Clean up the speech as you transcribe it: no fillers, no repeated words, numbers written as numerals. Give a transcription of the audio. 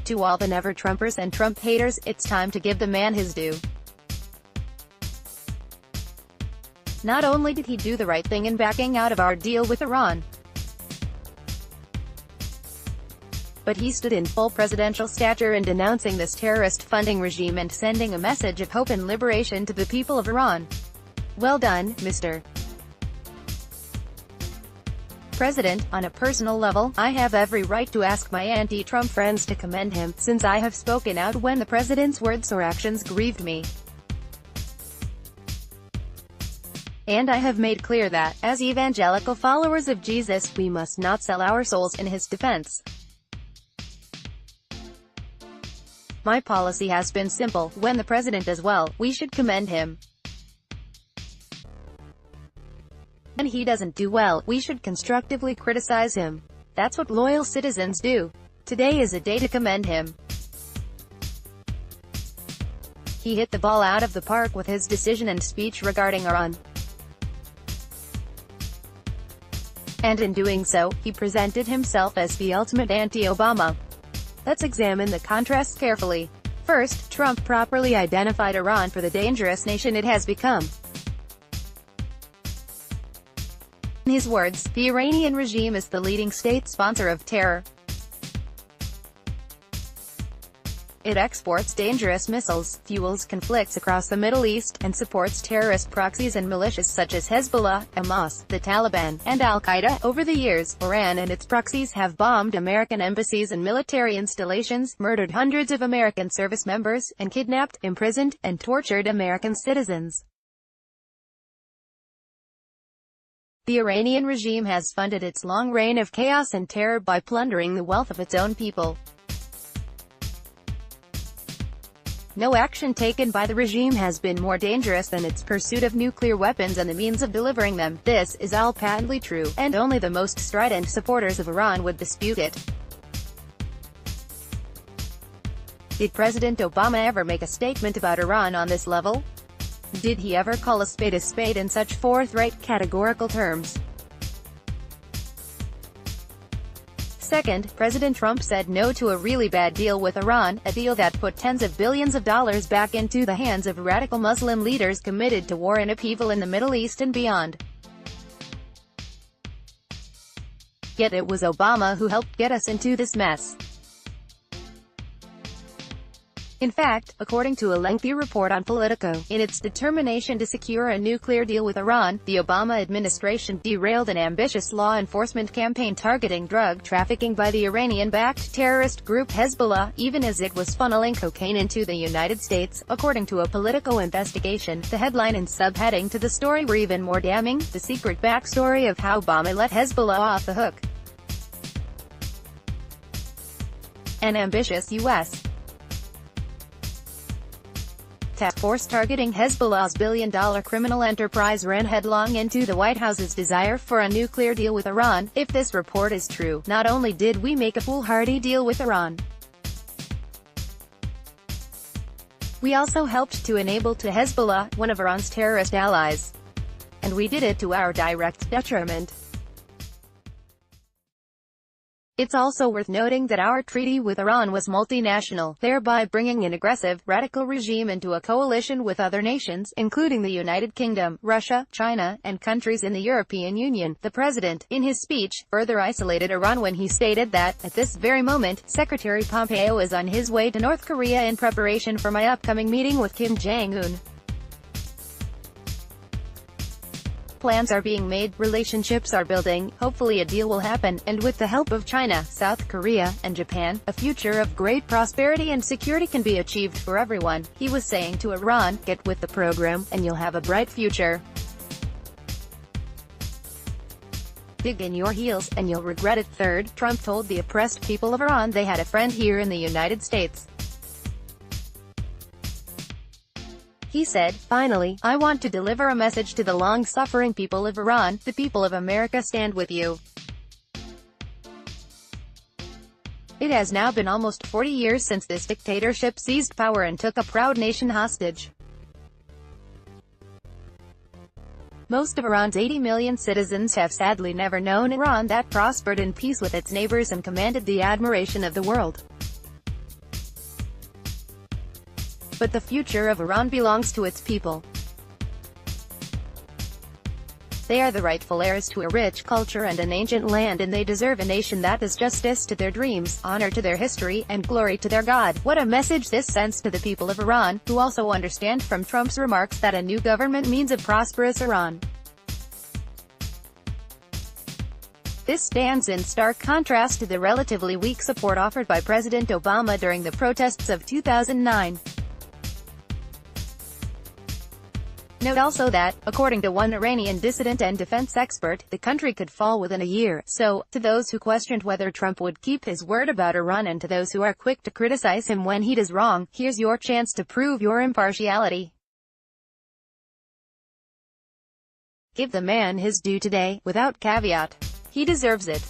to all the never-Trumpers and Trump haters, it's time to give the man his due. Not only did he do the right thing in backing out of our deal with Iran, but he stood in full presidential stature in denouncing this terrorist funding regime and sending a message of hope and liberation to the people of Iran. Well done, Mr. President. On a personal level, I have every right to ask my anti-Trump friends to commend him, since I have spoken out when the president's words or actions grieved me. And I have made clear that, as evangelical followers of Jesus, we must not sell our souls in his defense. My policy has been simple: when the president does well, we should commend him. When he doesn't do well, we should constructively criticize him. That's what loyal citizens do. Today is a day to commend him. He hit the ball out of the park with his decision and speech regarding Iran. And in doing so, he presented himself as the ultimate anti-Obama. Let's examine the contrasts carefully. First, Trump properly identified Iran for the dangerous nation it has become. In his words, the Iranian regime is the leading state sponsor of terror. It exports dangerous missiles, fuels conflicts across the Middle East, and supports terrorist proxies and militias such as Hezbollah, Hamas, the Taliban, and Al-Qaeda. Over the years, Iran and its proxies have bombed American embassies and military installations, murdered hundreds of American service members, and kidnapped, imprisoned, and tortured American citizens. The Iranian regime has funded its long reign of chaos and terror by plundering the wealth of its own people. No action taken by the regime has been more dangerous than its pursuit of nuclear weapons and the means of delivering them. This is all patently true, and only the most strident supporters of Iran would dispute it. Did President Obama ever make a statement about Iran on this level? Did he ever call a spade in such forthright, categorical terms? Second, President Trump said no to a really bad deal with Iran, a deal that put tens of billions of dollars back into the hands of radical Muslim leaders committed to war and upheaval in the Middle East and beyond. Yet it was Obama who helped get us into this mess. In fact, according to a lengthy report on Politico, in its determination to secure a nuclear deal with Iran, the Obama administration derailed an ambitious law enforcement campaign targeting drug trafficking by the Iranian-backed terrorist group Hezbollah, even as it was funneling cocaine into the United States. According to a Politico investigation, the headline and subheading to the story were even more damning: the secret backstory of how Obama let Hezbollah off the hook. An ambitious U.S. task force targeting Hezbollah's billion-dollar criminal enterprise ran headlong into the White House's desire for a nuclear deal with Iran. If this report is true, not only did we make a foolhardy deal with Iran, we also helped to enable to Hezbollah, one of Iran's terrorist allies. And we did it to our direct detriment. It's also worth noting that our treaty with Iran was multinational, thereby bringing an aggressive, radical regime into a coalition with other nations, including the United Kingdom, Russia, China, and countries in the European Union. The president, in his speech, further isolated Iran when he stated that, at this very moment, Secretary Pompeo is on his way to North Korea in preparation for my upcoming meeting with Kim Jong-un. Plans are being made, relationships are building, hopefully a deal will happen, and with the help of China, South Korea, and Japan, a future of great prosperity and security can be achieved for everyone. He was saying to Iran, get with the program, and you'll have a bright future. Dig in your heels, and you'll regret it. Third, Trump told the oppressed people of Iran they had a friend here in the United States. He said, finally, I want to deliver a message to the long-suffering people of Iran. The people of America stand with you. It has now been almost 40 years since this dictatorship seized power and took a proud nation hostage. Most of Iran's 80 million citizens have sadly never known Iran that prospered in peace with its neighbors and commanded the admiration of the world. But the future of Iran belongs to its people. They are the rightful heirs to a rich culture and an ancient land, and they deserve a nation that does justice to their dreams, honor to their history, and glory to their God. What a message this sends to the people of Iran, who also understand from Trump's remarks that a new government means a prosperous Iran. This stands in stark contrast to the relatively weak support offered by President Obama during the protests of 2009. Note also that, according to one Iranian dissident and defense expert, the country could fall within a year. So, to those who questioned whether Trump would keep his word about Iran and to those who are quick to criticize him when he does wrong, here's your chance to prove your impartiality. Give the man his due today, without caveat. He deserves it.